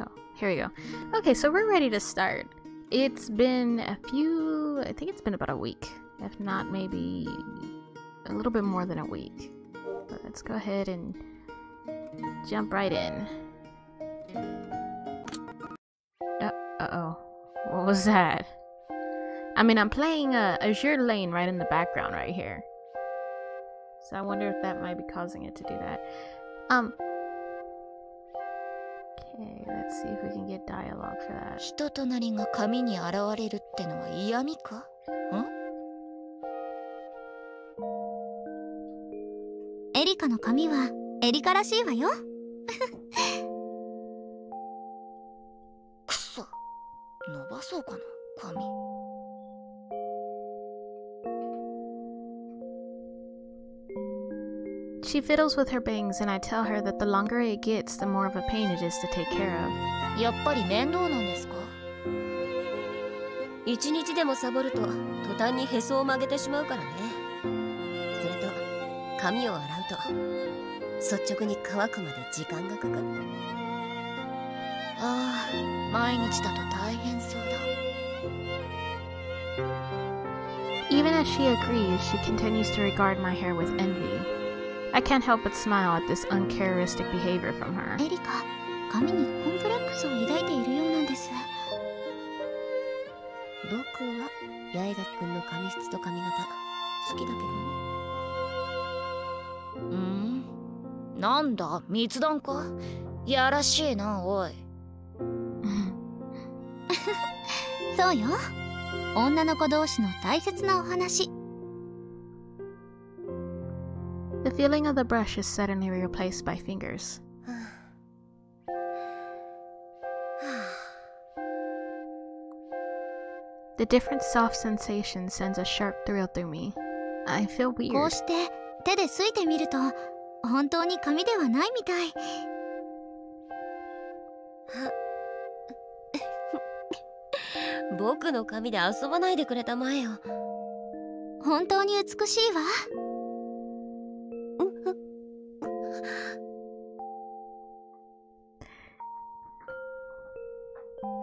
Oh, here we go. Okay, so we're ready to start. It's been I think it's been about a week. If not, maybe a little bit more than a week. But let's go ahead and jump right in. Uh-oh. What was that? I mean, I'm playing Azure Lane right in the background right here. So I wonder if that might be causing it to do that. Okay, let's see if we can get dialogue for that. 人となりが紙に現れるってのは嫌味か？エリカの髪はエリカらしいわよ。くそ、伸ばそうかな、髪。She fiddles with her bangs, and I tell her that the longer it gets, the more of a pain it is to take care of. やっぱり面倒なんですか？一日でもサボると途端にへそを曲げてしまうからね。それと髪を洗うと率直に乾くまで時間がかかる。ああ、毎日だと大変そうだ。Even as she agrees, she continues to regard my hair with envy. I can't help but smile at this uncharacteristic behavior from her. エリカ、髪にコンプレックスを抱いているようなんです。僕は八重垣くんの髪質と髪型好きだけどね。なんだ、密談か？やらしいな、おい。そうよ。女の子同士の大切なお話。The feeling of the brush is suddenly replaced by fingers. The different soft sensation sends a sharp thrill through me. I feel weird. こうして手ですいてみると本当に髪ではないみたい。僕の髪で遊ばないでくれたまえよ。本当に美しいわ。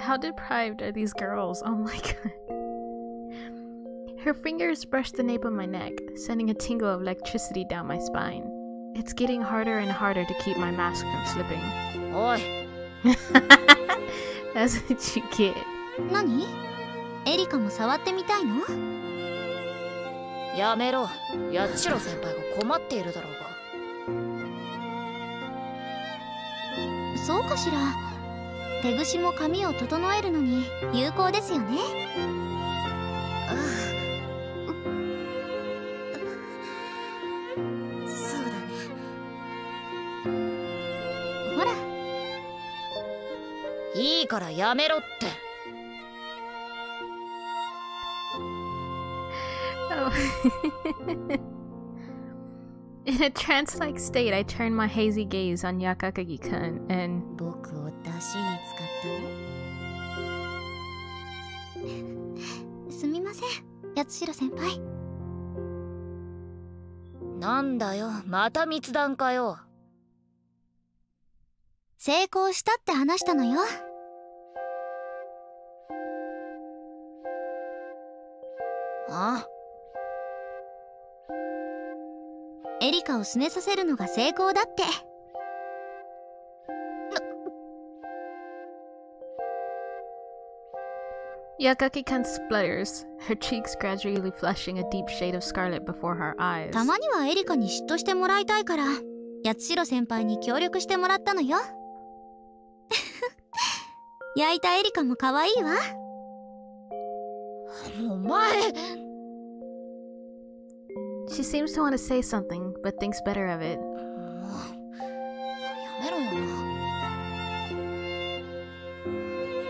How deprived are these girls? Oh my god. Her fingers brush the nape of my neck, sending a tingle of electricity down my spine. It's getting harder and harder to keep my mask from slipping. Oi. That's what you get. 何？エリカも触ってみたいの？やめろ。八代先輩が困っているだろうが。そうかしら。手ぐしも髪を整えるのに有効ですよね。ああ、そうだね。ほら、いいからやめろって。Oh. In a trance-like state, I turn my hazy gaze on Yakakagi-kun and... 僕を出しに使ったね。すみません、八代先輩。なんだよ、また密談かよ。成功したって話したのよ。ああ。エリカをすねさせるのが成功だって。Yakaki-kun splutters, her cheeks gradually flushing a deep shade of scarlet before her eyes. たまにはエリカに嫉妬してもらいたいから八代先輩に協力してもらったのよ。焼いたエリカも可愛いわ。お前。She seems to want to say something, but thinks better of it. やめろよな。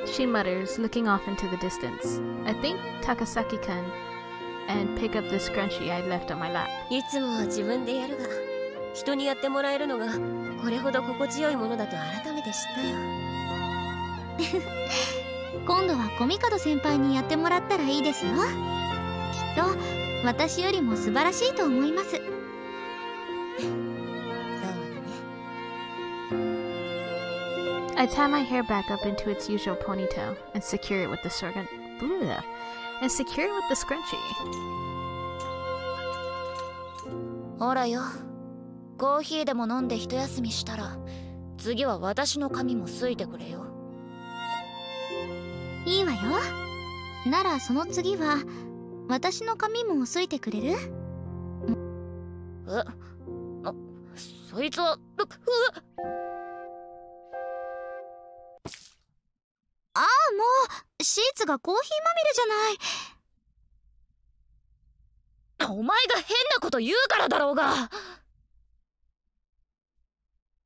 She mutters, looking off into the distance. I think Takasaki-kun, and pick up the scrunchie I'd left on my lap. いつもは自分でやるが、人にやってもらえるのがこれほど心地よいものだと改めて知ったよ。今度はコミカド先輩にやってもらったらいいですよ。きっと私よりも素晴らしいと思います。そうだね。I tie my hair back up into its usual ponytail and secure it with the scrunchie. ほらよ、コーヒーでも飲んで一休みしたら、次は私の髪もすいてくれよ。いいわよ。ならその次は私の髪もすいてくれる？そいつはああ、もうシーツがコーヒーまみれじゃない。お前が変なこと言うからだろうが。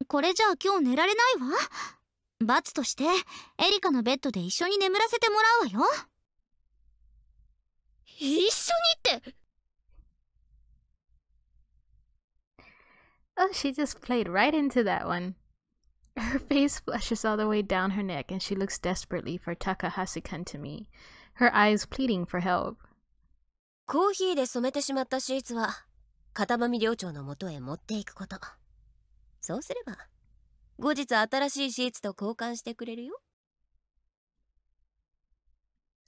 これじゃあ今日寝られないわ。罰としてエリカのベッドで一緒に眠らせてもらうわよ。一緒にって。Oh, she just played right into that one. Her face flushes all the way down her neck and she looks desperately for Takahashi-kun to me, her eyes pleading for help. コーヒーで染めてしまったシーツは片上寮長の元へ持っていくこと。そうすれば後日新しいシーツと交換してくれるよ。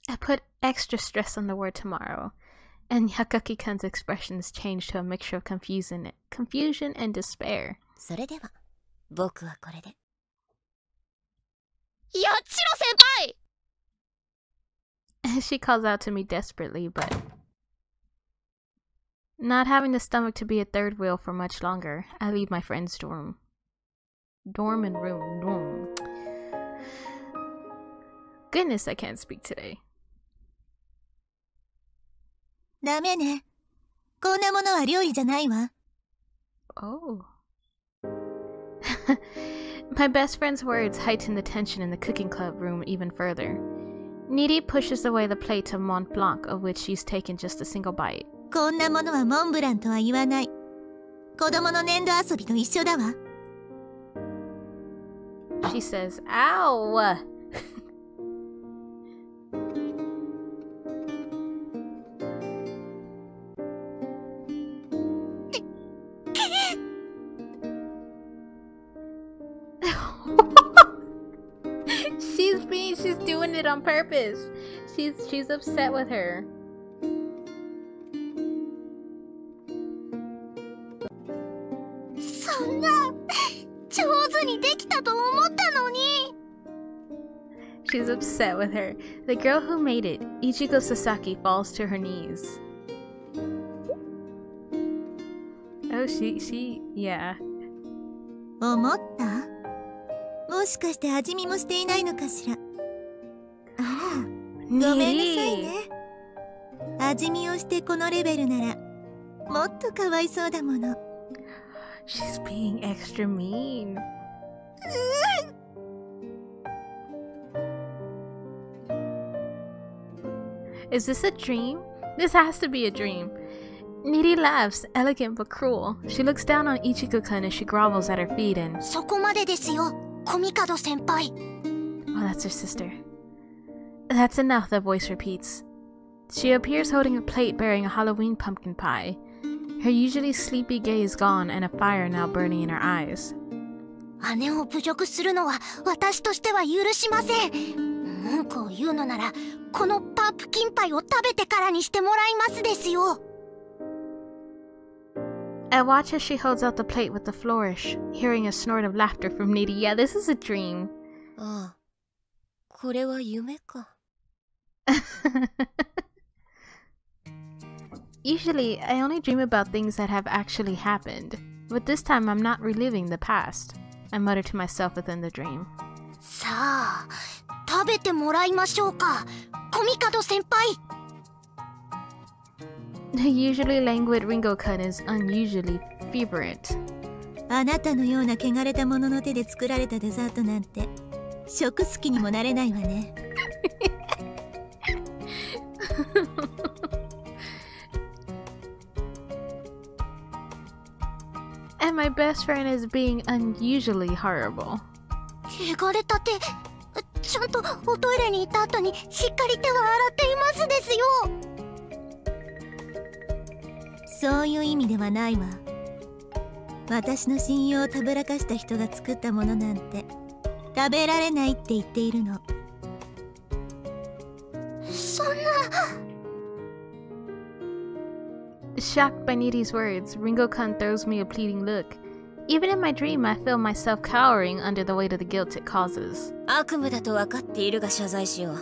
I put extra stress on the word tomorrow, and Yakaki-kun's expressions changed to a mixture of confusion and despair. それでは僕はこれで。やっちろ先輩! She calls out to me desperately, but not having the stomach to be a third wheel for much longer, I leave my friend's dorm. Dorm. Goodness, I can't speak today. ダメね。こんなものは料理じゃないわ。Oh. My best friend's words heighten the tension in the cooking club room even further. Needy pushes away the plate of Mont Blanc, of which she's taken just a single bite. こんなものはモンブランとは言わない。子供の粘土遊びと一緒だわ。She says, "Ow!" She's doing it on purpose. She's upset with her. そんな上手にできたと思ったのに。She's upset with her. The girl who made it, Ichigo Sasaki, falls to her knees. Oh, yeah. 思った？もしかして味見もしていないのかしら。あら、ごめんなさいね。味見をしてこのレベルならもっとかわいそうだもの。She's being extra mean. Is this a dream? This has to be a dream. Needy laughs, elegant but cruel. She looks down on Ichigo-kun as she grovels at her feet and... そこまでですよ、コミカド先輩。Oh, that's her sister. That's enough, the voice repeats. She appears holding a plate bearing a Halloween pumpkin pie. Her usually sleepy gaze gone and a fire now burning in her eyes. 姉を侮辱するのは私としては許しません。文句を言うのならこのパンプキンパイを食べてからにしてもらいますですよ。I watch as she holds out the plate with a flourish, hearing a snort of laughter from Needy. Yeah, this is a dream. ああ、これは夢か。Usually, I only dream about things that have actually happened, but this time I'm not reliving the past. I mutter to myself within the dream. さあ、食べてもらいましょうか、コミカド先輩。The usually languid Ringo-kun is unusually fervent. あなたのような汚れたものの手で作られたデザートなんて食好きにもなれないわね。And my best friend is being unusually horrible. 汚れた手、ちゃんとおトイレに行った後にしっかり手は洗っていますですよ。そういう意味ではないわ。私の信用をたぶらかした人が作ったものなんて食べられないって言っているの。そんな。 Shocked by Needy's words, Ringo-kun throws me a pleading look. Even in my dream, I feel myself cowering under the weight of the guilt it causes. 悪夢だと分かっているが謝罪しよう。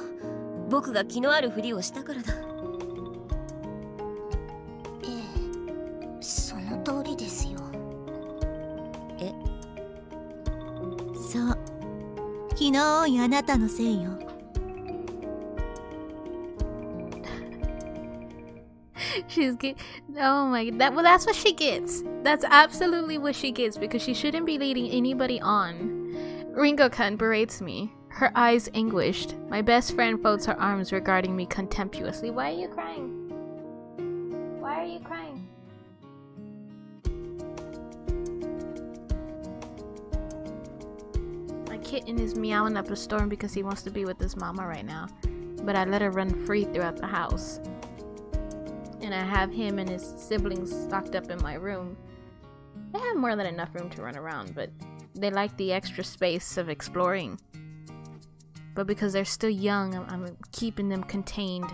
僕が気のあるふりをしたからだ。その通りですよ。え？そう。気の多いあなたのせいよ。She's get. Oh my. Well, that's what she gets. That's absolutely what she gets because she shouldn't be leading anybody on. Ringo-kun berates me, her eyes anguished. My best friend folds her arms regarding me contemptuously. Why are you crying? Why are you crying? My kitten is meowing up a storm because he wants to be with his mama right now, but I let her run free throughout the house. And I have him and his siblings locked up in my room. They have more than enough room to run around, but they like the extra space of exploring. But because they're still young, I'm keeping them contained,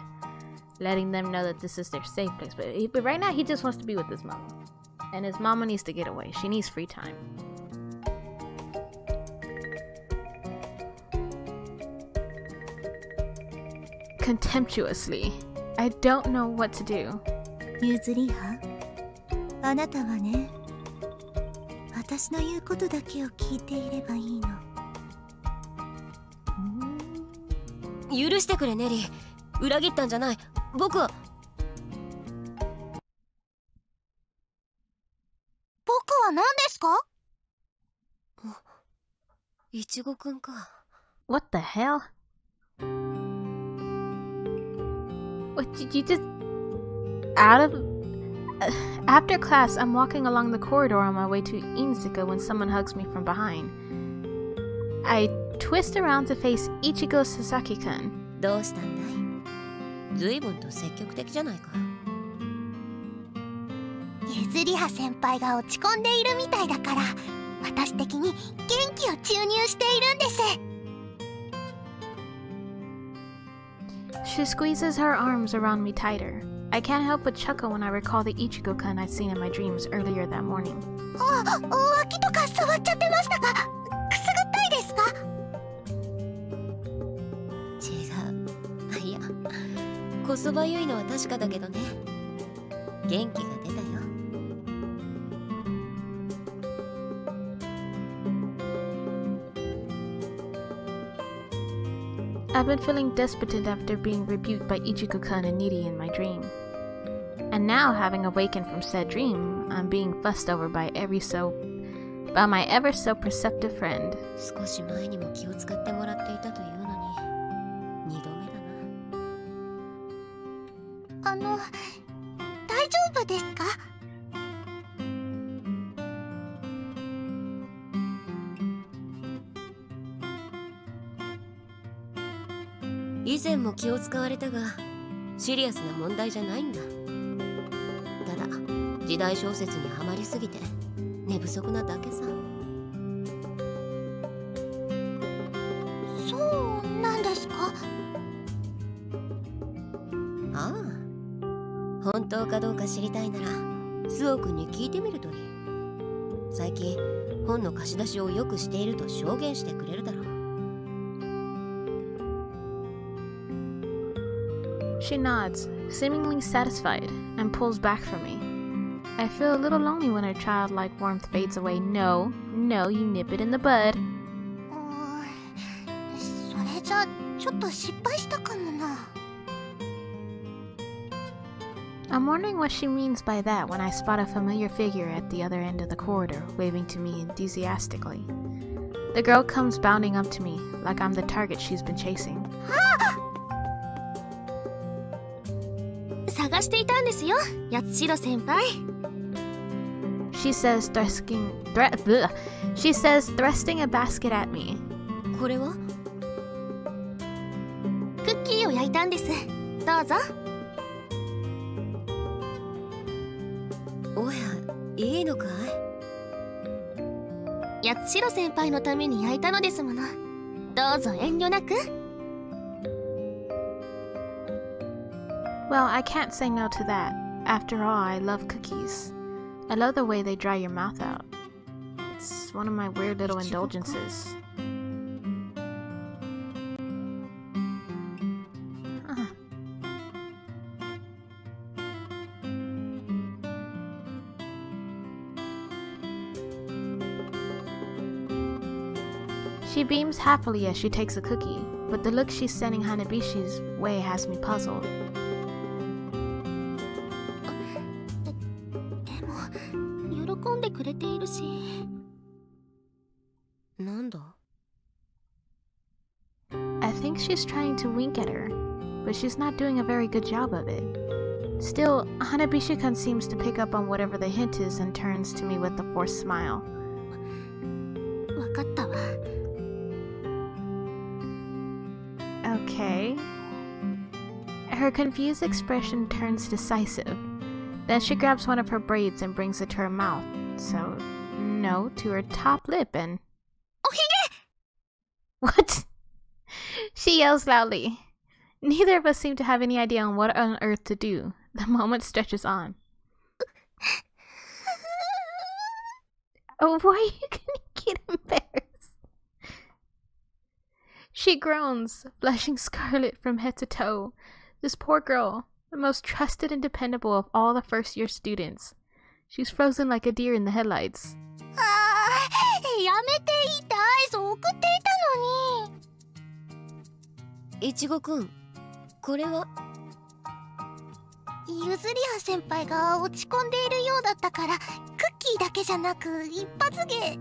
letting them know that this is their safe place. But right now, he just wants to be with his mama. And his mama needs to get away. She needs free time. Contemptuously. I don't know what to do. ゆずりは、あなたはね、私の言うことだけを聞いていればいいの。許してくれネリー。裏切ったんじゃない。僕は。僕は何ですか？いちごくんか。What the hell? What did you just out of after class I'm walking along the corridor on my way to Inzuka when someone hugs me from behind. I twist around to face Ichigo Sasaki-kun. どうしたんだい？ずいぶんと積極的じゃないか。ゆずりは先輩が落ち込んでいるみたいだから、私的に元気を注入しているんです。She squeezes her arms around me tighter. I can't help but chuckle when I recall the Ichigo-kun I'd seen in my dreams earlier that morning. 脇とか触っちゃってましたが、くすぐったいですか？違う。いや、こそばゆいのは確かだけどね。元気が出たよ。I've been feeling desperate after being rebuked by Ichigo-kun and Niri in my dream. And now, having awakened from said dream, I'm being fussed over by my ever so perceptive friend. 少し前にも気を使ってもらっていたというのに、2度目だな。大丈夫ですか？以前も気を使われたが、シリアスな問題じゃないんだ。ただ、時代小説にはまりすぎて寝不足なだけさ。そうなんですか？ああ、本当かどうか知りたいならスオ君に聞いてみるといい。最近本の貸し出しをよくしていると証言してくれるだろう。She nods, seemingly satisfied, and pulls back from me. I feel a little lonely when her childlike warmth fades away. No, you nip it in the bud. それじゃちょっと失敗したかもな。I'm wondering what she means by that when I spot a familiar figure at the other end of the corridor, waving to me enthusiastically. The girl comes bounding up to me, like I'm the target she's been chasing. 探していたんですよ、八代先輩。She says, thrusting a basket at me. これは？クッキーを焼いたんです。どうぞ。おや、いいのかい？八代先輩のために焼いたのですもの。どうぞ遠慮なく。 Well, I can't say no to that. After all, I love cookies. I love the way they dry your mouth out. It's one of my weird little indulgences. Huh. She beams happily as she takes a cookie, but the look she's sending Hanabishi's way has me puzzled. でも喜んでくれているし。なんだ？ I think she's trying to wink at her, but she's not doing a very good job of it. Still, Hanabishi-kun seems to pick up on whatever the hint is and turns to me with a forced smile. わかったわ。 Okay. Her confused expression turns decisive. Then she grabs one of her braids and brings it to her mouth. So, no, to her top lip and... Ohige! What? She yells loudly. Neither of us seem to have any idea on what on earth to do. The moment stretches on. Oh, why are you gonna get embarrassed? She groans, blushing scarlet from head to toe. This poor girl, the most trusted and dependable of all the first-year students. She's frozen like a deer in the headlights. やめて、いたアイス送っていたのに。いちごくん、これは？ゆずりは先輩が落ち込んでいるようだったから、クッキーだけじゃなく一発芸。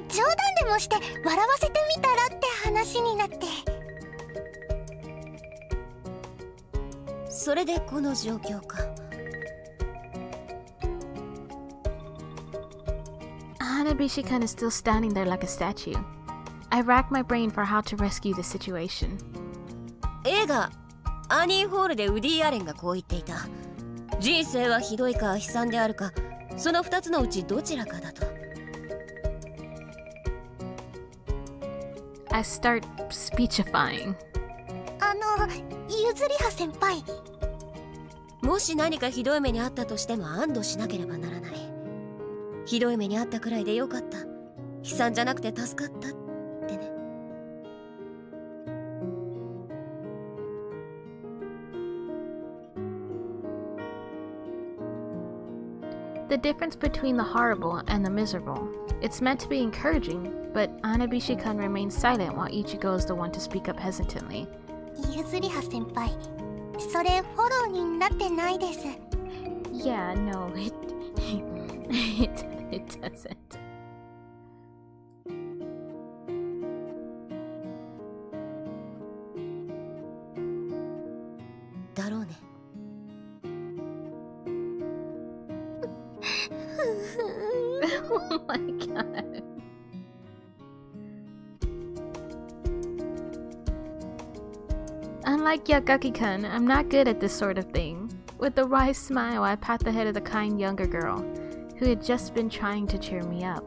冗談でもして笑わせてみたらって話になって。それでこの状況か。Hanabishi-kun is still standing there like a statue. I rack my brain for how to rescue the situation. 映画「アニー・ホール」でウディ・アレンがこう言っていた。人生はひどいか悲惨であるか、その2つのうちどちらかだと。I start speechifying. ゆずりは先輩。もし何かひどい目にあったとしても安堵しなければならない。ひどい目にあったくらいでよかった。悲惨じゃなくて助かったってね。The difference between the horrible and the miserable. It's meant to be encouraging, but Hanabishi-kun remains silent while Ichigo is the one to speak up hesitantly. ゆずりは先輩、それフォローになってないです。Yeah, no, it doesn't. だろうね。Oh my god. Unlike Yagaki-kun, I'm not good at this sort of thing. With a wry smile, I pat the head of the kind younger girl, who had just been trying to cheer me up.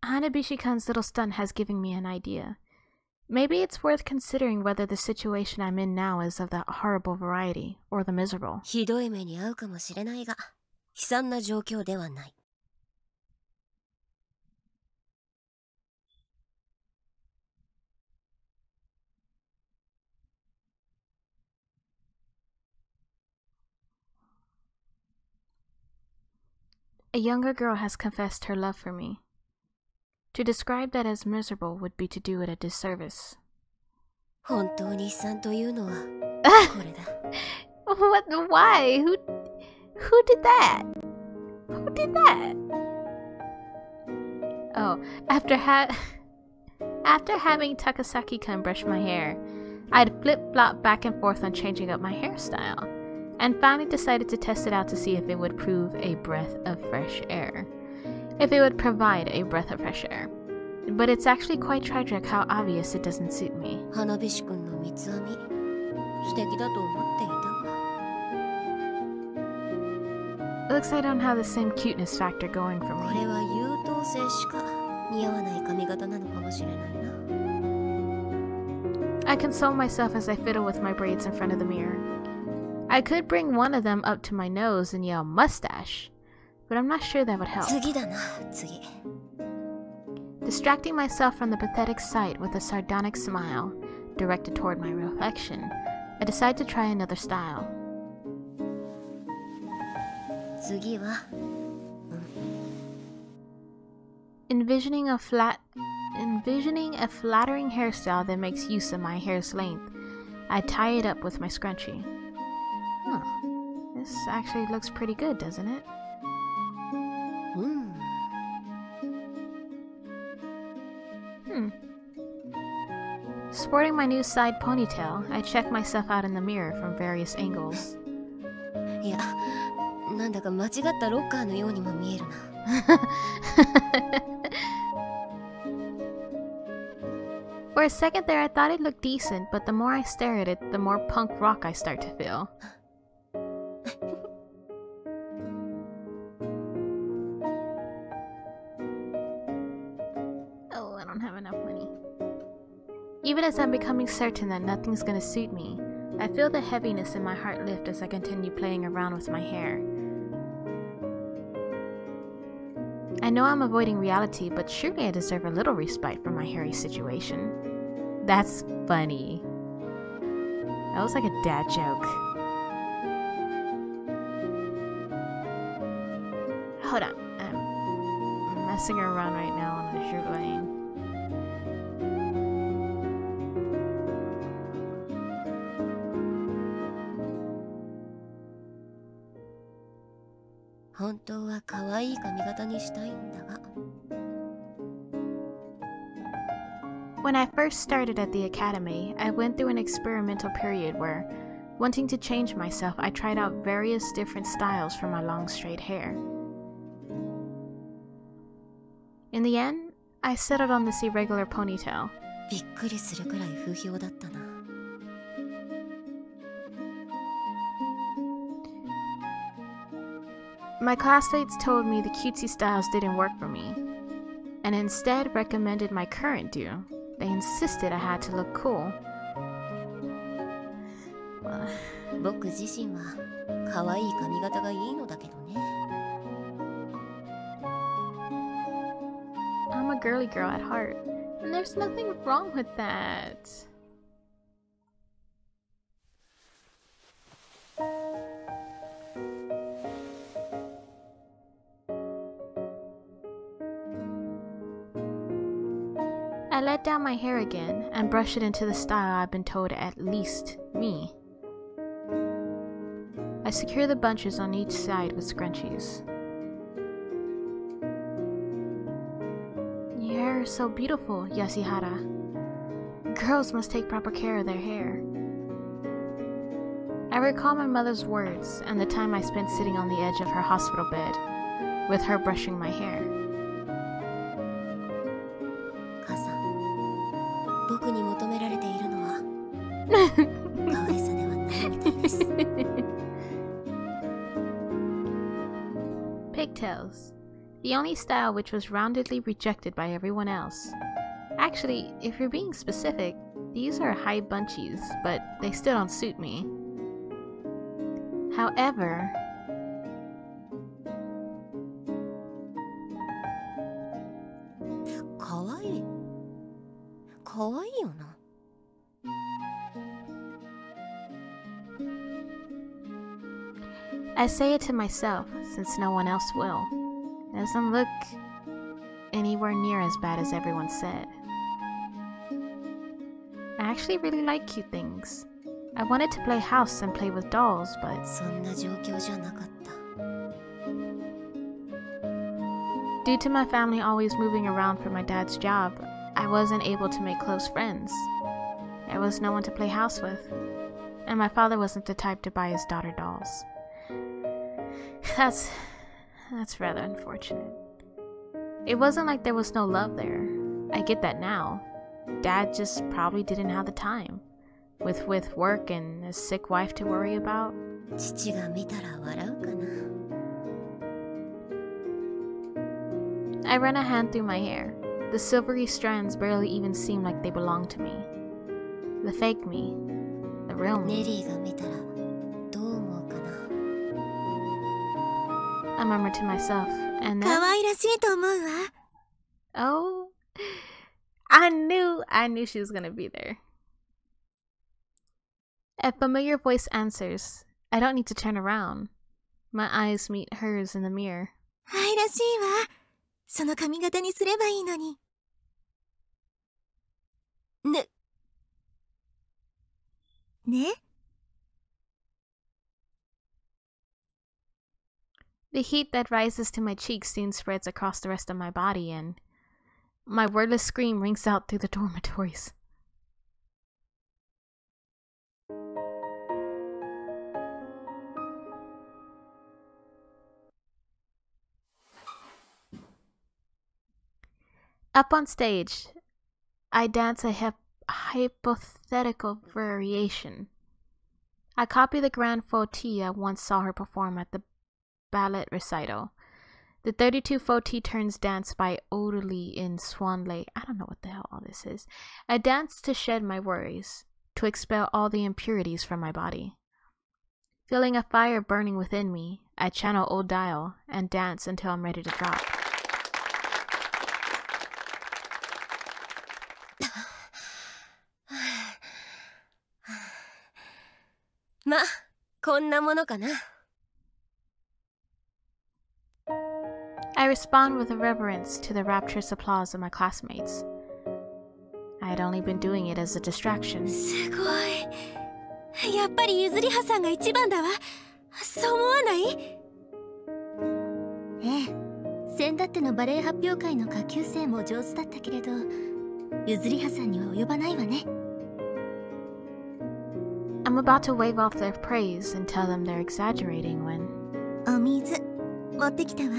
Hanabishi-kun's little stunt has given me an idea. Maybe it's worth considering whether the situation I'm in now is of the horrible variety, or the miserable. ひどい目に遭うかもしれないが、悲惨な状況ではない。A younger girl has confessed her love for me. To describe that as miserable would be to do it a disservice. 本当に悲惨というのはこれだ。What? Why? Who did that? Who did that? Oh, after having Takasaki-kun brush my hair, I'd flip-flop back and forth on changing up my hairstyle, and finally decided to test it out to see if it would prove a breath of fresh air. If it would provide a breath of fresh air. But it's actually quite tragic how obvious it doesn't suit me. 花火師くんの三つ編み素敵だと思っていたが Looks like I don't have the same cuteness factor going for こ me. れは優等生しか似合わない髪型なのかもしれないな I console myself as I fiddle with my braids in front of the mirror. I could bring one of them up to my nose and yell mustache, but I'm not sure that would help. 次だな次 Distracting myself from the pathetic sight with a sardonic smile directed toward my reflection, I decide to try another style. 次は Envisioning a flattering hairstyle that makes use of my hair's length, I tie it up with my scrunchie. Huh. This actually looks pretty good, doesn't it? うん Sporting my new side ponytail, I check myself out in the mirror from various angles. いやなんだか間違ったロッカーのようにも見えるな For a second there, I thought it looked decent, but the more I stare at it, the more punk rock I start to feel. Oh, I don't have enough money. Even as I'm becoming certain that nothing's gonna suit me, I feel the heaviness in my heart lift as I continue playing around with my hair. I know I'm avoiding reality, but surely I deserve a little respite from my hairy situation. That's funny. That was like a dad joke. Hold on. I'm messing around right now on the shoot line. When I first started at the academy, I went through an experimental period where, wanting to change myself, I tried out various different styles for my long straight hair. In the end, I settled on this irregular ponytail. びっくりするくらい風評だったな My classmates told me the cutesy styles didn't work for me, and instead recommended my current do. They insisted I had to look cool. 僕自身は可愛い髪型がいいのだけどね I'm a girly girl at heart, and there's nothing wrong with that. I let down my hair again and brush it into the style I've been told at least me. I secure the bunches on each side with scrunchies. Your hair is so beautiful, Yashihara. Girls must take proper care of their hair. I recall my mother's words and the time I spent sitting on the edge of her hospital bed, with her brushing my hair. 母さん僕に求められているのは可愛さではないみたいです Pigtails. The only style which was roundedly rejected by everyone else. Actually, if you're being specific, these are high bunchies, but they still don't suit me. However, kawaii yo na I say it to myself, since no one else will. It doesn't look anywhere near as bad as everyone said. I actually really like cute things. I wanted to play house and play with dolls, but そんな状況じゃなかった due to my family always moving around for my dad's job, I wasn't able to make close friends. There was no one to play house with, and my father wasn't the type to buy his daughter dolls. That's rather unfortunate. It wasn't like there was no love there. I get that now. Dad just probably didn't have the time. with work and a sick wife to worry about. 父が見たら笑うかな。I run a hand through my hair. The silvery strands barely even seem like they belong to me. The fake me. The real ネ me. リーが見たらどう思うかな。I murmur to myself, and 可 then... 愛らしいと思うわ。 Oh, I knew she was gonna be there. A familiar voice answers. I don't need to turn around. My eyes meet hers in the mirror. 愛らしいわ。その髪型にすればいいのに。ね、ね The heat that rises to my cheeks soon spreads across the rest of my body, and my wordless scream rings out through the dormitories. Up on stage, I dance a hypothetical variation. I copy the grand fauteuil I once saw her perform at the ballet recital. The 32 fauteuil turns dance by Odalie in Swan Lake. I don't know what the hell all this is. I dance to shed my worries, to expel all the impurities from my body. Feeling a fire burning within me, I channel Old Dial and dance until I'm ready to drop. ま、こんなものかな。I respond with a reverence to the rapturous applause of my classmates. I had only been doing it as a distraction. すごい。やっぱりゆずりはさんが一番だわ。そう思わない？ええ、先だってのバレエ発表会の下級生も上手だったけれど、ゆずりはさんには及ばないわね。I'm about to wave off their praise and tell them they're exaggerating when... お水持ってきたわ。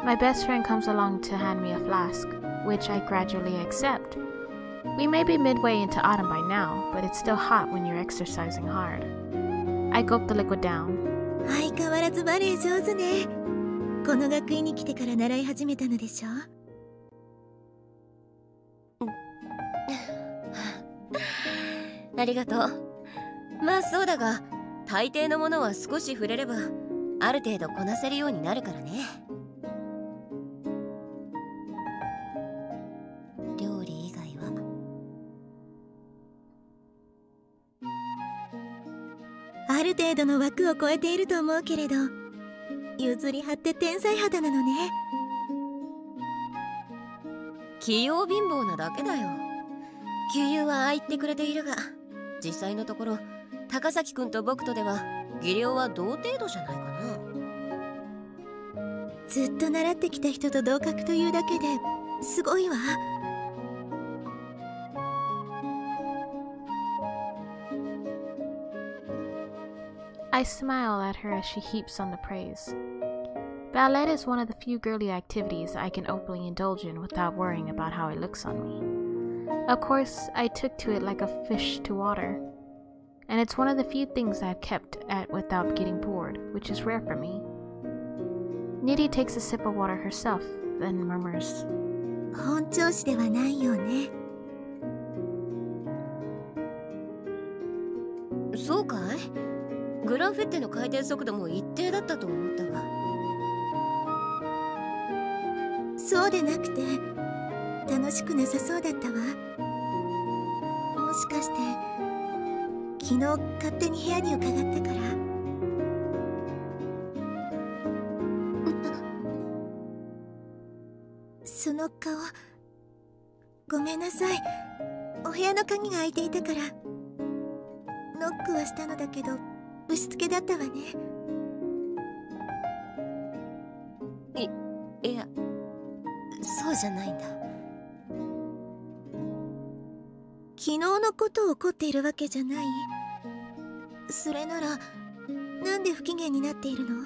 My best friend comes along to hand me a flask, which I gradually accept. We may be midway into autumn by now, but it's still hot when you're exercising hard. I gulp the liquid down. 相変わらずバレエ上手ね。この学院に来てから習い始めたのでしょ？ありがとう。まあそうだが、大抵のものは少し触れればある程度こなせるようになるからね。料理以外は。ある程度の枠を超えていると思うけれど、ゆずりはって天才肌なのね。器用貧乏なだけだよ。給油はああ言ってくれているが、実際のところ高崎くんと僕とでは技量は同程度じゃないかな。ずっと習ってきた人と同格というだけですごいわ。I smile at her as she heaps on the praise. Ballet is one of the few girly activities I can openly indulge in without worrying about how it looks on me. Of course, I took to it like a fish to water, and it's one of the few things I've kept at without getting bored, which is rare for me. Nidhi takes a sip of water herself, then murmurs, 本調子ではないよね。そうかい？グランフェッテの回転速度も一定だったと思ったが。そうでなくて楽しくなさそうだったわ。もしかして昨日勝手に部屋に伺ったから。その顔、ごめんなさい。お部屋の鍵が開いていたからノックはしたのだけどぶしつけだったわね。いや、そうじゃないんだ。昨日のことを怒っているわけじゃない。それならなんで不機嫌になっているの？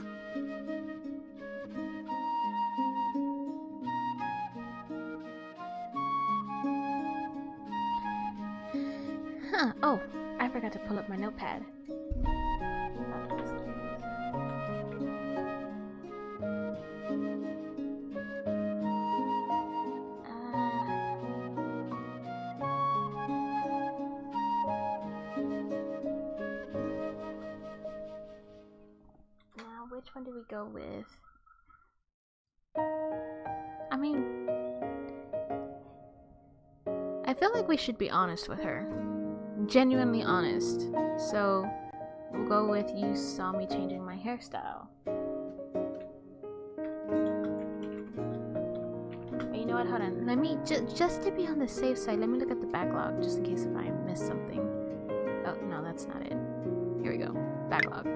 Huh, oh, I forgot to pull up my notepad. Now, which one do we go with? I mean, I feel like we should be honest with her. Genuinely honest. So, we'll go with you saw me changing my hairstyle. You know what, hold on. Let me, just to be on the safe side, let me look at the backlog just in case if I miss something. Oh, no, that's not it. Here we go. Backlog.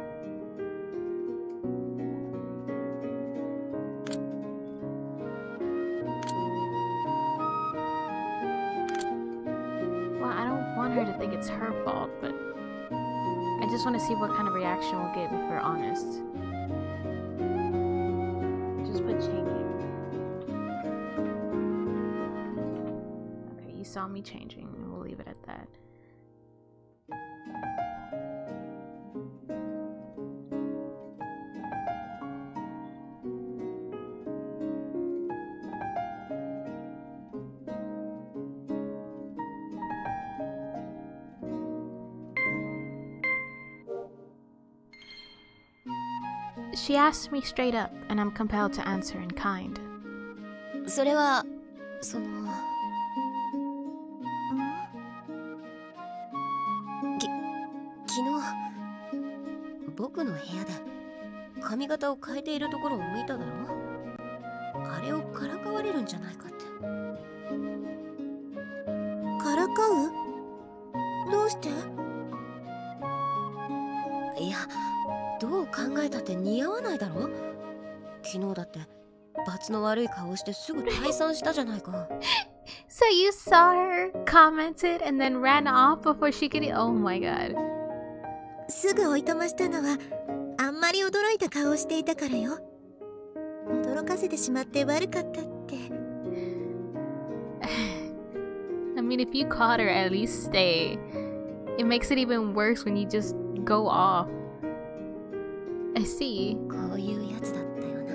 Her to think it's her fault, but I just want to see what kind of reaction we'll get if we're honest. Just put changing. Okay, you saw me changing, and we'll leave it at that. She asked me straight up, and I'm compelled to answer in kind. それは、その昨日僕の部屋で髪型を変えているところを見ただろ。あれをからかわれるんじゃないかって。からかう？どうして？いや、どう考えたって似合わないだろ。昨日だって罰の悪い顔をしてすぐ退散したじゃないか。So you saw her, commented, and then ran off before she could. Oh my god. すぐ追い飛ばしたのはあんまり驚いた顔をしていたからよ。驚かせてしまって悪かったって。I mean, if you caught her, at least stay. It makes it even worse when you just go off. I see. こういうやつだったよな。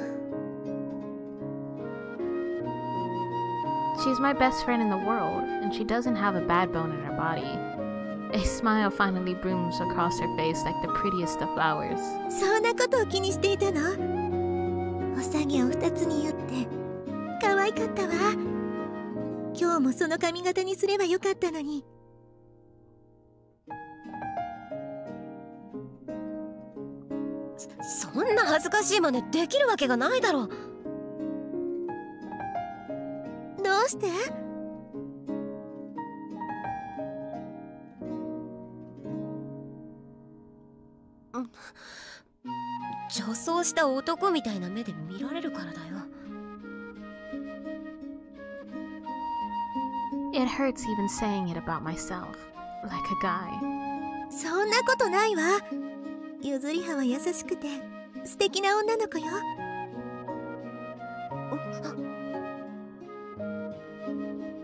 She's my best friend in the world, and she doesn't have a bad bone in her body. A smile finally blooms across her face like the prettiest of flowers. そんなことを気にしていたの？おさげを二つに言って可愛かったわ。今日もその髪型にすればよかったのに。そんな恥ずかしい真似できるわけがないだろう。どうして？女装した男みたいな目で見られるからだよ。It hurts even saying it about myself, like a guy. そんなことないわ。ゆずりはは優しくて素敵な女の子よ。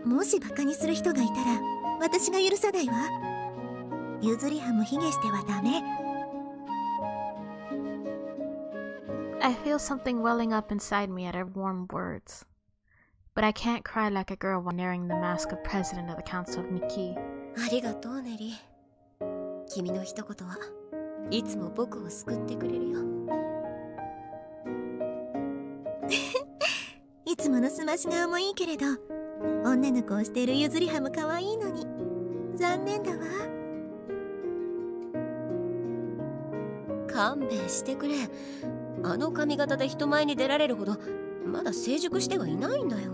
もしバカにする人がいたら私が許さないわ。ゆずりはも卑下してはダメ。I feel something welling up inside me at her warm words. But I can't cry like a girl while wearing the mask of President of the Council of Nikki. ありがとうネリー。君の一言はいつも僕を救ってくれるよ。いつものすまし顔もいいけれど、女の子をしているゆずりはも可愛いのに残念だわ。勘弁してくれ。あの髪型で人前に出られるほどまだ成熟してはいないんだよ。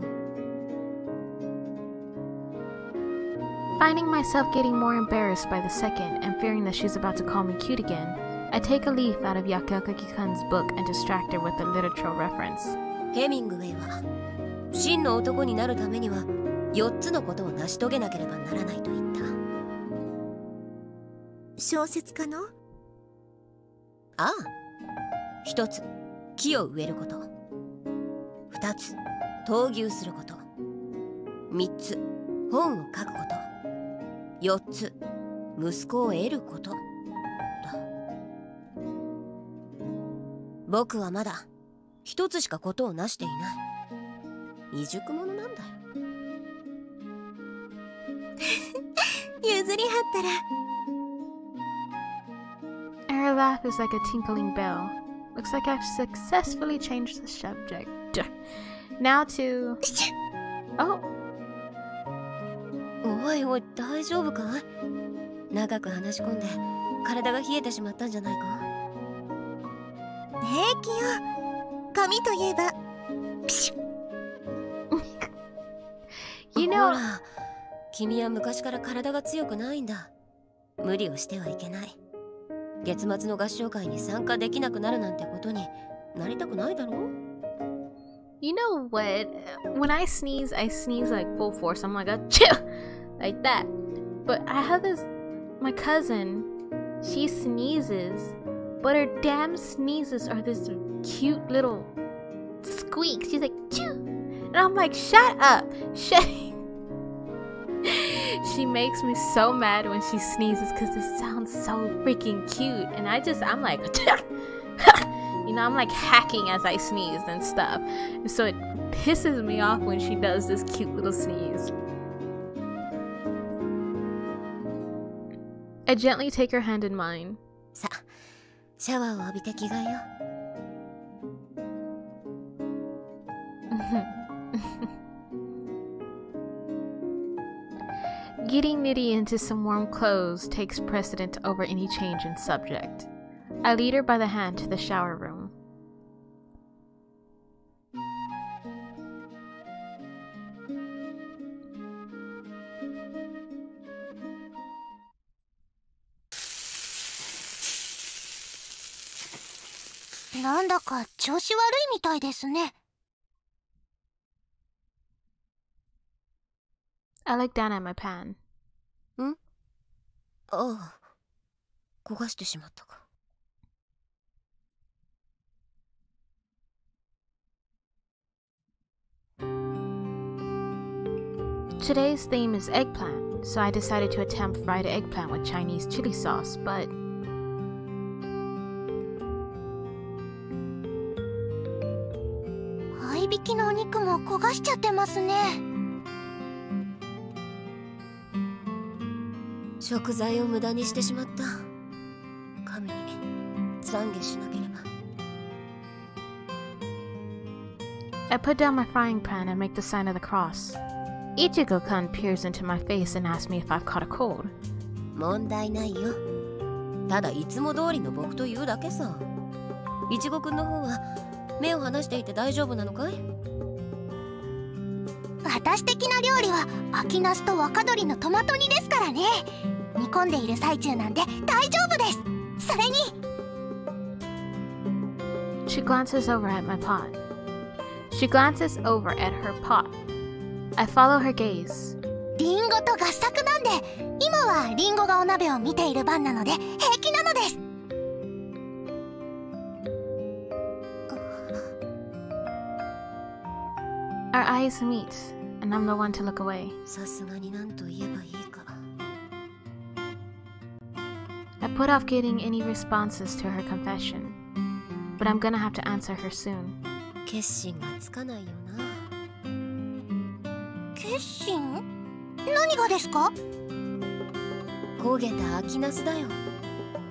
Finding myself getting more embarrassed by the second and fearing that she's about to call me cute again, I take a leaf out of Yakuaki-kun's book and distract her with a literature reference. ヘミングウェイは真の男になるためには4つのことを成し遂げなければならないと言った。小説家の？ああ。1つ、木を植えること。2つ、闘牛すること。3つ、本を書くこと。4つ、息子を得ることだ。僕はまだ一つしかことをなしていない未熟者なんだよ。譲りはったら。 Her laugh is like a tinkling bell. Looks like I've successfully changed the subject. Now to... Oh! おいおい、大丈夫か？長く話し込んで体が冷えてしまったんじゃないか？平気よ。髪といえばピシュッ。You ほ know... ら、君は昔から体が強くないんだ。無理をしてはいけない。月末の合唱会に参加できなくなるなんてことになりたくないだろう？ You know what? When I sneeze like full force. I'm like, achoo! Like that. But I have this... My cousin, she sneezes, but her damn sneezes are this cute little squeak. She's like, choo! And I'm like, shut up! Shut... She makes me so mad when she sneezes because it sounds so freaking cute. And I'm like... You know, I'm like hacking as I sneeze and stuff. And so it pisses me off when she does this cute little sneeze. I gently take her hand in mine. さあ、シャワーを浴びて着替えよう。Getting Nitty into some warm clothes takes precedent over any change in subject. I lead her by the hand to the shower room.なんだか調子悪いみたいですね。I look down at my pan. ん？ああ、焦がしてしまったか。Today's theme is eggplant, so I decided to attempt fried eggplant with Chinese chili sauce, but...合いびきのお肉も焦がしちゃってますね。食材を無駄にしてしまった。神に懺悔しなければ。I put down my frying pan and make the sign of the cross. Ichigo-kun peers into my face and asks me if I've caught a cold. 問題ないよ。ただいつも通りの僕というだけさ。いちごくんの方は目を離していて大丈夫なのかい？私的な料理は秋ナスと若鶏のトマト煮ですからね。煮込んでいる最中なんで大丈夫です。それに She glances over at my pot. She glances over at her pot. I follow her gaze. リンゴと合作なんで、今はリンゴがお鍋を見ている番なので平気なのです。Our eyes meet, and I'm the one to look away. さすがに何と言えばいいか。I put off getting any responses to her confession, but I'm gonna have to answer her soon. 決心がつかないよな。決心？何がですか？焦げた秋ナスだよ。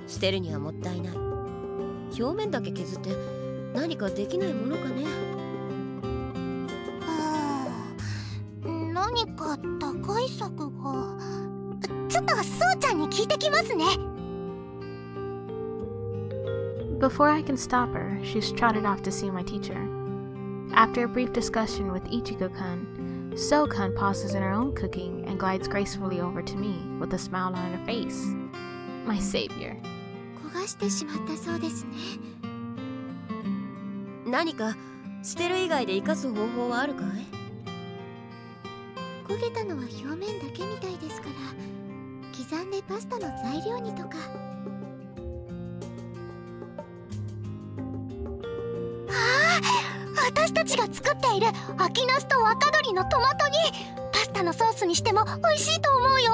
捨てるにはもったいない。表面だけ削って何かできないものかね。何か打開策が。ちょっとそうちゃんに聞いてきますね。Before I can stop her, she's trotted off to see my teacher. After a brief discussion with Ichigo-kun, So-kun pauses in her own cooking and glides gracefully over to me with a smile on her face. My savior. 焦がしてしまったそうですね。何か捨てる以外で生かす方法はあるかい？焦げたのは表面だけみたいですから、刻んでパスタの材料にとか。私たちが作っている秋ナスと若鶏のトマト煮、パスタのソースにしても美味しいと思うよ。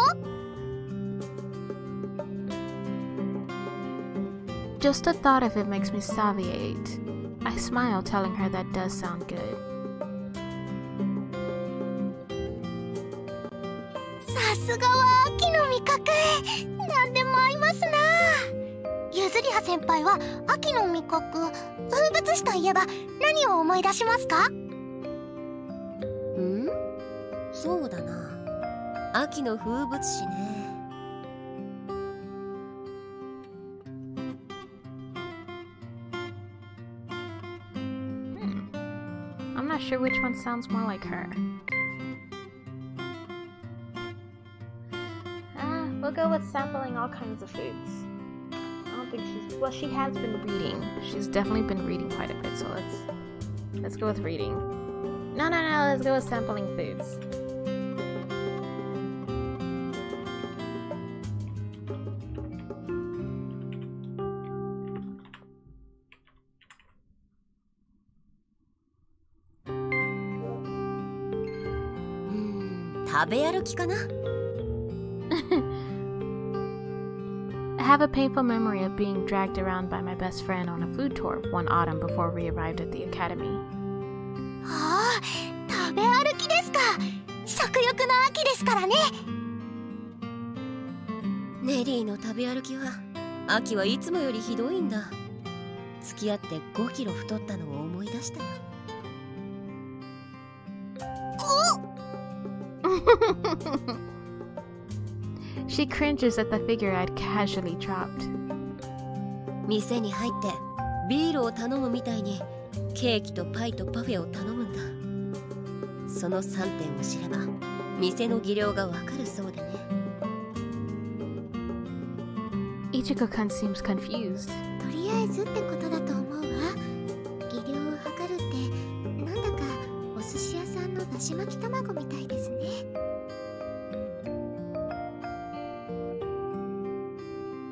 Just the thought of it makes me salivate. I smile, telling her that does sound good. さすがは秋の味覚。なんでも合いますな。ゆずりは先輩は秋の味覚、風物詩といえば何を思い出しますか？そうだな。秋の風物詩ね。I'm not sure which one sounds more like her. We'll go with sampling all kinds of foods. I don't think she's... Well, she has been reading. She's definitely been reading quite a bit, so let's go with reading. No, let's go with sampling foods. Tabe aruki ka na? I have a painful memory of being dragged around by my best friend on a food tour one autumn before we arrived at the academy. はあ、食べ歩きですか。食欲の秋ですからね。ネリーの食べ歩きは秋はいつもよりひどいんだ。付き合って5キロ太ったのを思い出したよ。She cringes at the figure I'd casually dropped. 店に入ってビールを頼むみたいにケーキとパイとパフェを頼むんだ。その3点を知れば店の技量がわかるそうでね。Ichiko-kun seems confused. とりあえずってことだと思うわ。技量を測るってなんだかお寿司屋さんのだし巻き卵みたいですね。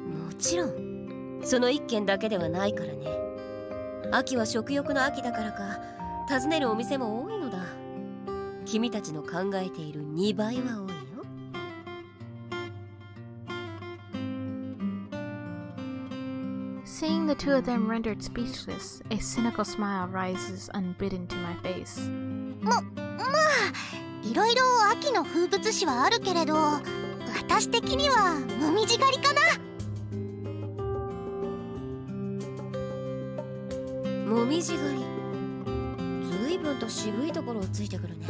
もちろんその1軒だけではないからね。秋は食欲の秋だからか訪ねるお店も多いのだ。君たちの考えている2倍は多いよ。Seeing the two of them rendered speechless, a cynical smile rises unbidden to my face. まあいろいろ秋の風物詩はあるけれど、私的にはもみじ狩りかな。もみじ狩り、ずいぶんと渋いところをついてくるね。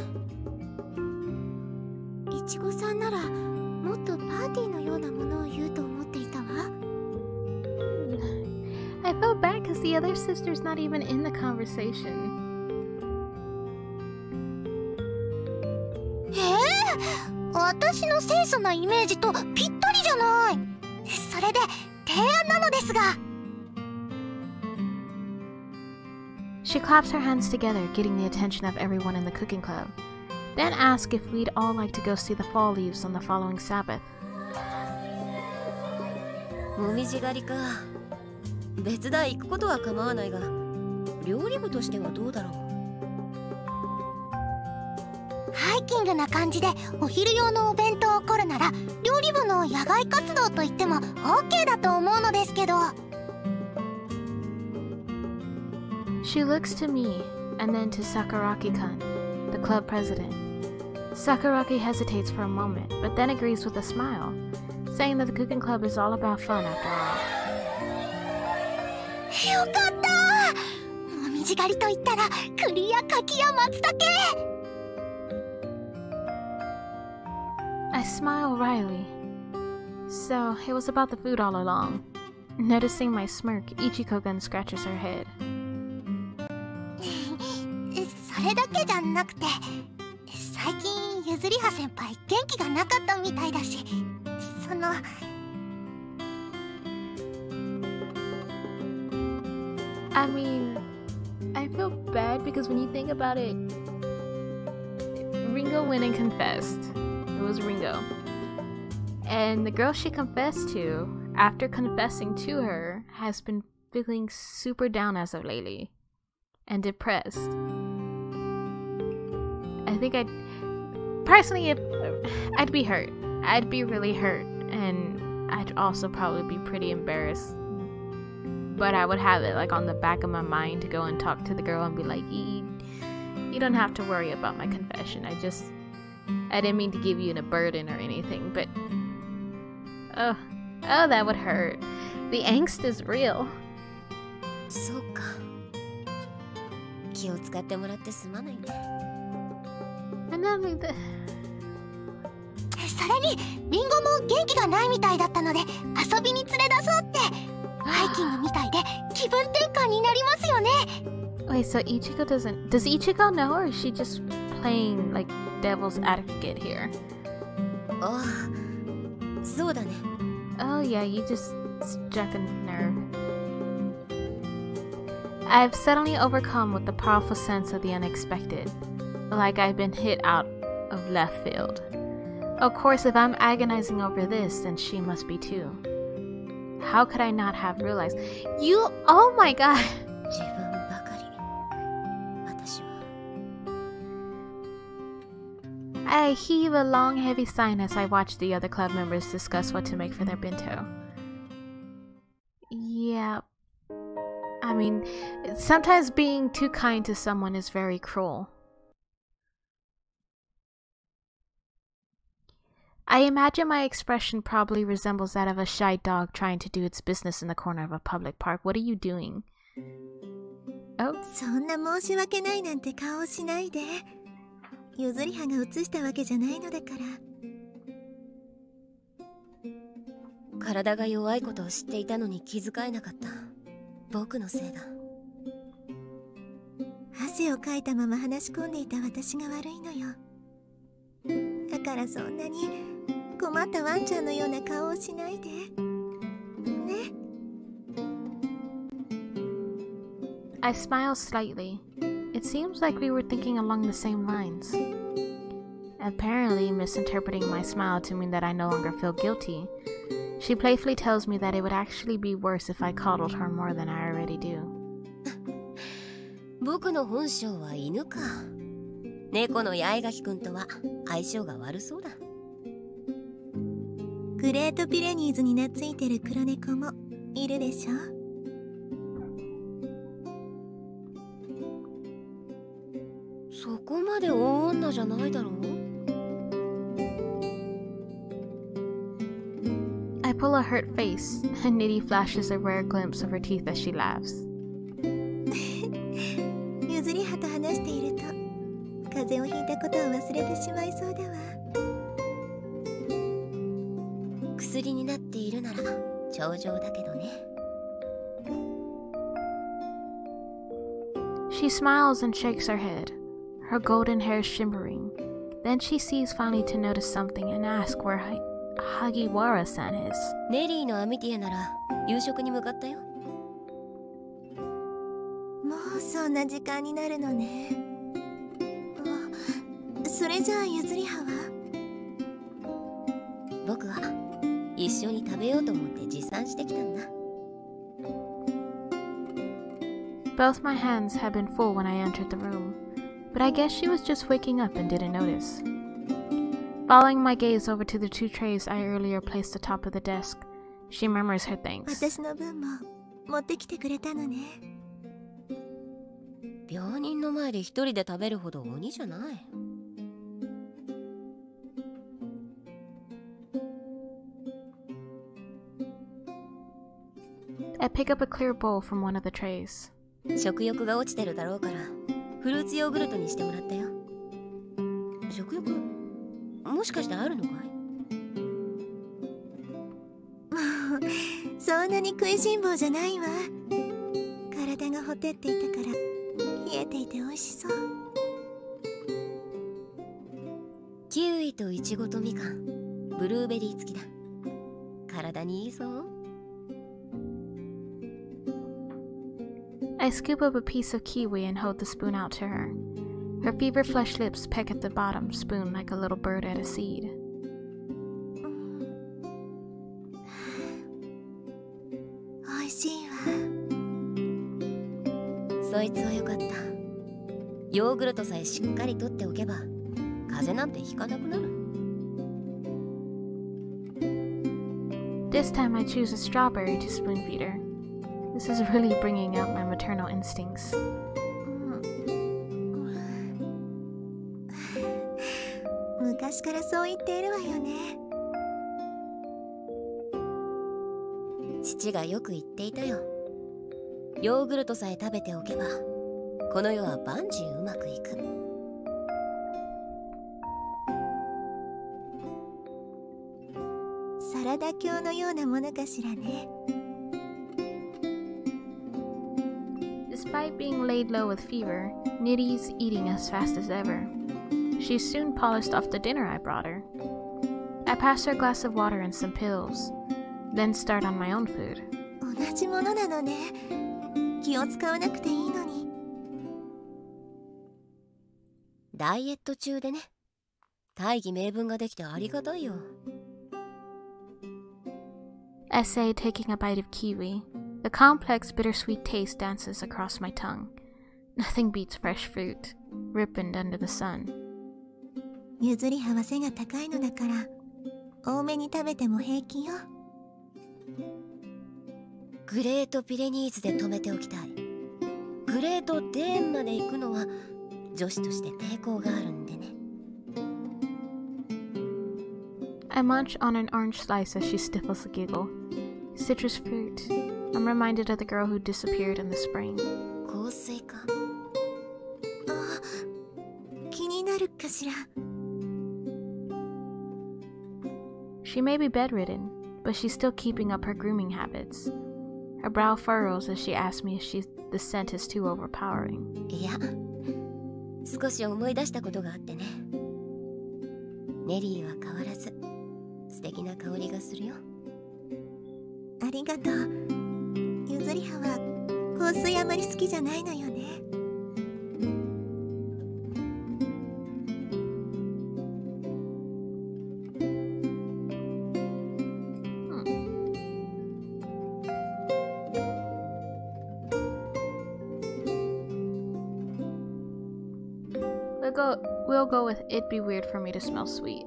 いちごさんならもっとパーティーのようなものを言うと思っていたわ。I felt bad because the other sister's not even in the conversation. 私の清楚なイメージとぴったりじゃない。それで提案なのですが。She claps her hands together, getting the attention of everyone in the cooking club, then asks if we'd all like to go see the fall leaves on the following Sabbath. もみじ狩りか。別段行くことは構わないが、料理部としてはどうだろう。ハイキングな感じでお昼用のお弁当を凝るなら料理部の野外活動といっても OK だと思うのですけど。She looks to me, and then to Sakuraki-kun, the club president. Sakuraki hesitates for a moment, but then agrees with a smile, saying that the cooking club is all about fun after all. よかった。もみじ狩りといったら栗や柿や松茸。I smile wryly. So, it was about the food all along. Noticing my smirk, Ichiko-gun scratches her head. それだけじゃなくて、最近ゆずりは先輩元気がなかったみたいだし、その。I mean, I feel bad because when you think about it, Ringo went and confessed. It was Ringo. And the girl she confessed to, after confessing to her, has been feeling super down as of lately. And depressed. I think I'd be hurt. I'd be really hurt. And I'd also probably be pretty embarrassed but I would have it like on the back of my mind to go and talk to the girl and be like, you don't have to worry about my confession. I didn't mean to give you a burden or anything, but oh, that would hurt. The angst is real. そうか。気を使ってもらってすまないね。And not only that. それにリンゴも元気がないみたいだったので遊びに連れ出そうって。ハイキングみたいで気分転換になりますよね。Wait, so Ichigo does Ichigo know, or is she just playing like devil's advocate here? ああ、そうだね。Oh yeah, you just struck a nerve. I've suddenly overcome with the powerful sense of the unexpected, like I've been hit out of left field. Of course, if I'm agonizing over this, then she must be too. How could I not have realized? Oh my god! 自分ばかり。私は。I heave a long, heavy sigh as I watch the other club members discuss what to make for their bento. Yeah. I mean, sometimes being too kind to someone is very cruel. I imagine my expression probably resembles that of a shy dog trying to do its business in the corner of a public park. What are you doing? Oh. そんな申し訳ないなんて顔しないで。ゆずりはが映したわけじゃないのだから。体が弱いことを知っていたのに気遣えなかった。僕のせいだ。汗をかいたまま話し込んでいた私が悪いのよ。だからそんなに困ったワンちゃんのような顔をしないで。ね。I smile slightly. It seems like we were thinking along the same lines. Apparently misinterpreting my smile to mean that I no longer feel guilty, she playfully tells me that it would actually be worse if I coddled her more than I already do. 僕の本性は犬か。猫の八重垣くんとは相性が悪そうだ。グレートピレニーズに懐いてる黒猫もいるでしょ。そこまで大女じゃないだろう。I pull a hurt face, and Nitty flashes a rare glimpse of her teeth as she laughs. ゆずりはと話していると風邪をひいたことを忘れてしまいそうだわ。薬になっているなら長情だけどね。She smiles and shakes her head, her golden hair shimmering. Then she sees finally to notice something and asks where Hagiwara-san is. ネリーのアミティアなら夕食に向かったよ。もうそんな時間になるのね。それじゃあゆずりはは？僕は一緒に食べようと思って持参してきたんだ。Both my hands had been full when I entered the room, but I guess she was just waking up and didn't notice. Following my gaze over to the two trays I earlier placed atop of the desk, she murmurs her thanks. 私の分も持ってきてくれたのね。病人の前で一人で食べるほど鬼じゃない。I pick up a clear bowl from one of the trays. 食欲が落ちてるだろうからフルーツヨーグルトにしてもらったよ。食欲もしかしてあるのかい？もうそんなに食いしん坊じゃないわ。体がほてっていたから冷えていて美味しそう。キウイとイチゴとみかん、ブルーベリー付きだ。体にいいぞ。I scoop up a piece of kiwi and hold the spoon out to her. Her fever-flushed lips peck at the bottom spoon like a little bird at a seed. 美味しいわ。そいつはよかった。ヨーグルトさえしっかりとっておけば風邪なんてひかなくなる。This time I choose a strawberry to spoon feed her. The This is really bringing out my maternal instincts. 昔からそう言っているわよね。父がよく言っていたよ。ヨーグルトさえ食べておけばこの世は万事うまくいく。サラダ教のようなものかしらね。Despite being laid low with fever, Nitty's eating as fast as ever. She soon polished off the dinner I brought her. I passed her a glass of water and some pills, then start on my own food. 同じものなのね。気を使わなくていいのに。ダイエット中でね。大義名分ができてありがたいよ。I say, taking a bite of kiwi. The complex bittersweet taste dances across my tongue. Nothing beats fresh fruit, ripened under the sun. ゆずり葉は背が高いのだから、多めに食べても平気よ。グレートピレニーズで止めておきたい。グレートデーンまで行くのは女子として抵抗があるんでね。I munch on an orange slice as she stifles a giggle. Citrus fruit. I'm reminded of the girl who disappeared in the spring. 香水か。あ、気になるかしら。She may be bedridden, but she's still keeping up her grooming habits. Her brow furrows as she asks me if the scent is too overpowering. いや、少し思い出したことがあってね。ネリーは変わらず素敵な香りがするよ。ありがとう。ゆずり葉は香水あまり好きじゃないのよね。We'll go with it'd be weird for me to smell sweet.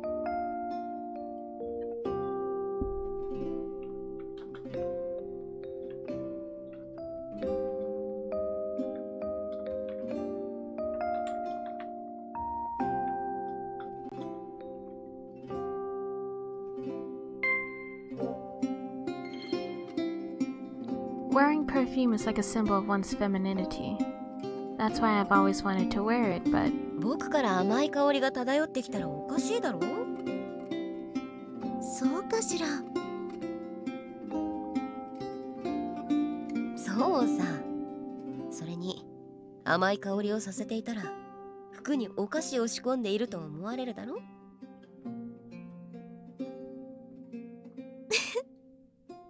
Wearing perfume is like a symbol of one's femininity. That's why I've always wanted to wear it, but 僕から甘い香りが漂ってきたらおかしいだろ。そうかしら。そうさ。それに甘い香りをさせていたら服にお菓子を仕込んでいると思われるだろ。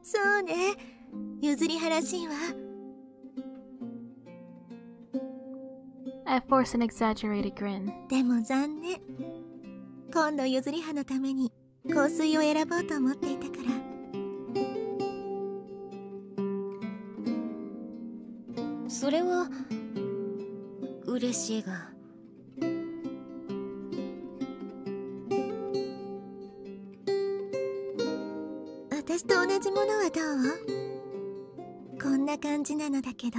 そうね。ゆずり葉らしいわ。I force an exaggerated grin. でも残念。今度ゆずり葉のために香水を選ぼうと思っていたから。それは嬉しいが。私と同じものはどう？こんな感じなのだけど。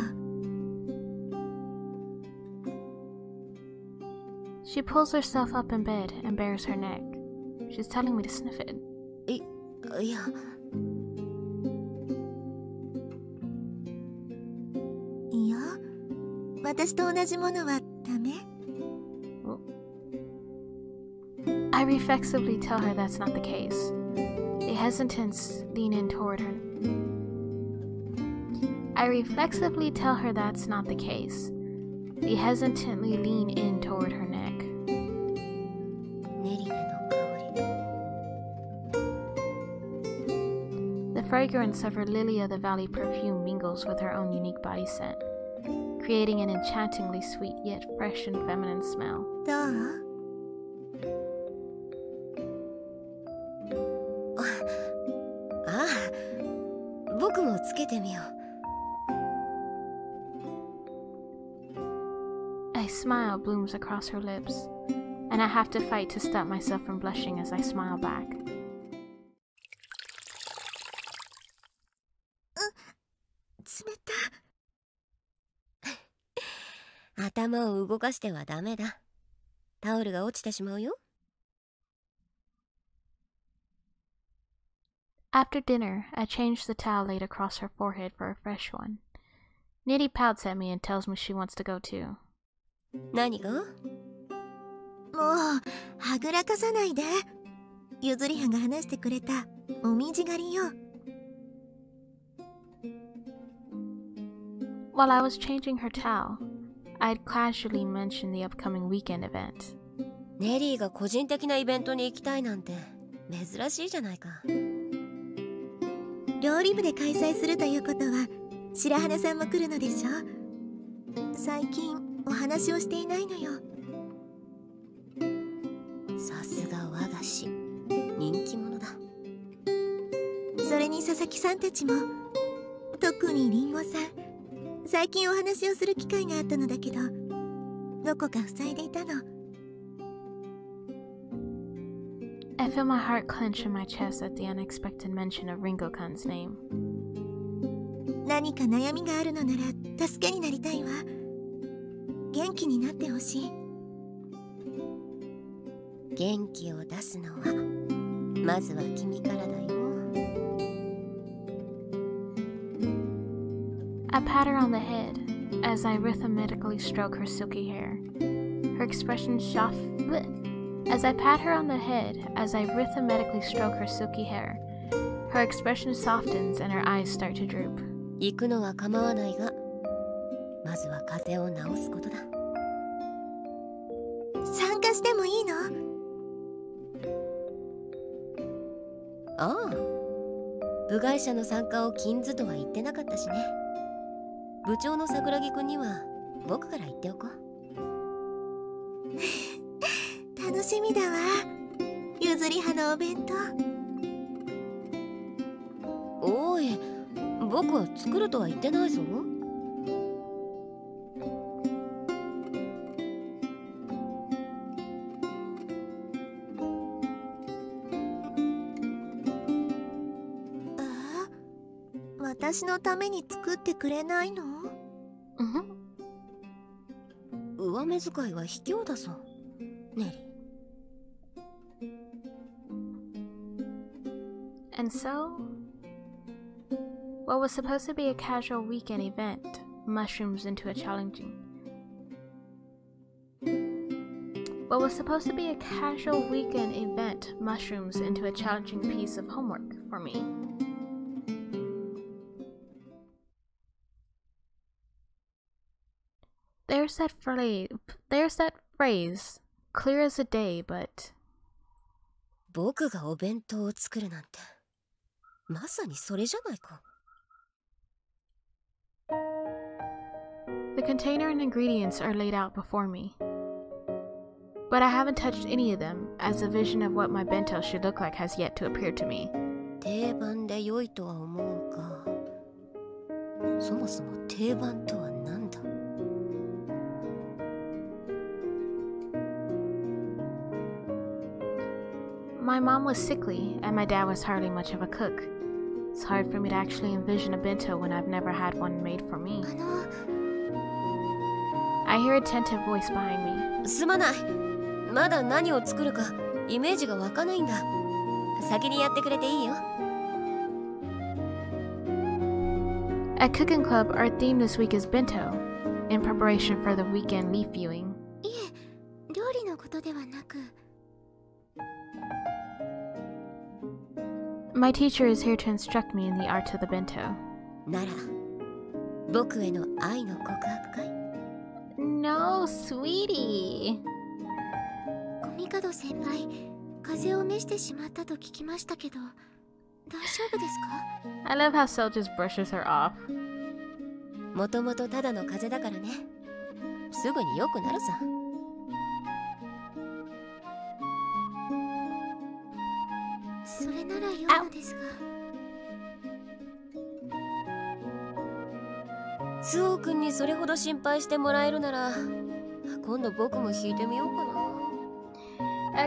She pulls herself up in bed and bares her neck. She's telling me to sniff it. いや。いや、私と同じものはダメ？ I reflexively tell her that's not the case. The hesitance lean in toward her. I reflexively tell her that's not the case. They hesitantly lean in toward her neck. ネリネの香り。 The fragrance of her Lily of the Valley perfume mingles with her own unique body scent, creating an enchantingly sweet yet fresh and feminine smell. どう？ああ、僕もつけてみよう。A smile blooms across her lips, and I have to fight to stop myself from blushing as I smile back. 冷たい。頭を動かしてはダメだ。タオルが落ちてしまうよ。After dinner, I changed the towel laid across her forehead for a fresh one. Nitty pouts at me and tells me she wants to go too. 何が？もうはぐらかさないで。ゆずりはが話してくれたおみじ狩りよ。While I was changing her towel, I'd casually mentioned the upcoming weekend event. ネリーが個人的なイベントに行きたいなんて珍しいじゃないか。料理部で開催するということは白羽さんも来るのでしょ。最近お話をしていないのよ。さすが和菓子、人気者だ。それに佐々木さんたちも、特にりんごさん、最近お話をする機会があったのだけど、どこか塞いでいたの。I feel my heart clench in my chest at the unexpected mention of Ringo-kun's name. 何か悩みがあるのなら助けになりたいわ。元気になってほしい。元気を出すのはまずは君からだよ。I pat her on the head as I rhythmically stroke her silky hair. Her expression As I pat her on the head as I rhythmically stroke her silky hair, her expression softens and her eyes start to droop. 行くのは構わないが、まずは風邪を治すことだ。参加してもいいの？ああ、部外者の参加を禁ずとは言ってなかったしね。部長の桜木くんには僕から言っておこう。楽しみだわ。ゆずりはのお弁当。おい、僕は作るとは言ってないぞ。私のために作ってくれないの？上目遣いは卑怯だぞ、ネリー。And so, what was supposed to be a casual weekend event mushrooms into a challenging piece of homework for me. There's that phrase, clear as a day, but 僕がお弁当を作るなんてまさにそれじゃないか。The container and ingredients are laid out before me, but I haven't touched any of them as a vision of what my bento should look like has yet to appear to me. 定番で良いとは思うが、そもそも定番とは何だ？My mom was sickly, and my dad was hardly much of a cook. It's hard for me to actually envision a bento when I've never had one made for me. I hear a attentive voice behind me. すまない。まだ何を作るかイメージが湧かないんだ。先にやってくれていいよ。At Cooking Club, our theme this week is bento, in preparation for the weekend leaf viewing. いえ、料理のことではなく。My teacher is here to instruct me in the art of the bento. なら、僕への愛の告白かい？ No, sweetie. コミカド先輩、風邪を召してしまったと聞きましたけど、大丈夫ですか？ I love how Sel just brushes her off. もともとただの風邪だからね。すぐに良くなるさ。それなら良いのですが。スオー君にそれほど心配してもらえるなら、今度僕も弾いてみようかな。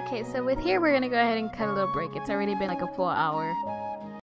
Okay, so with here we're gonna go ahead and cut a little break. It's already been like a full hour.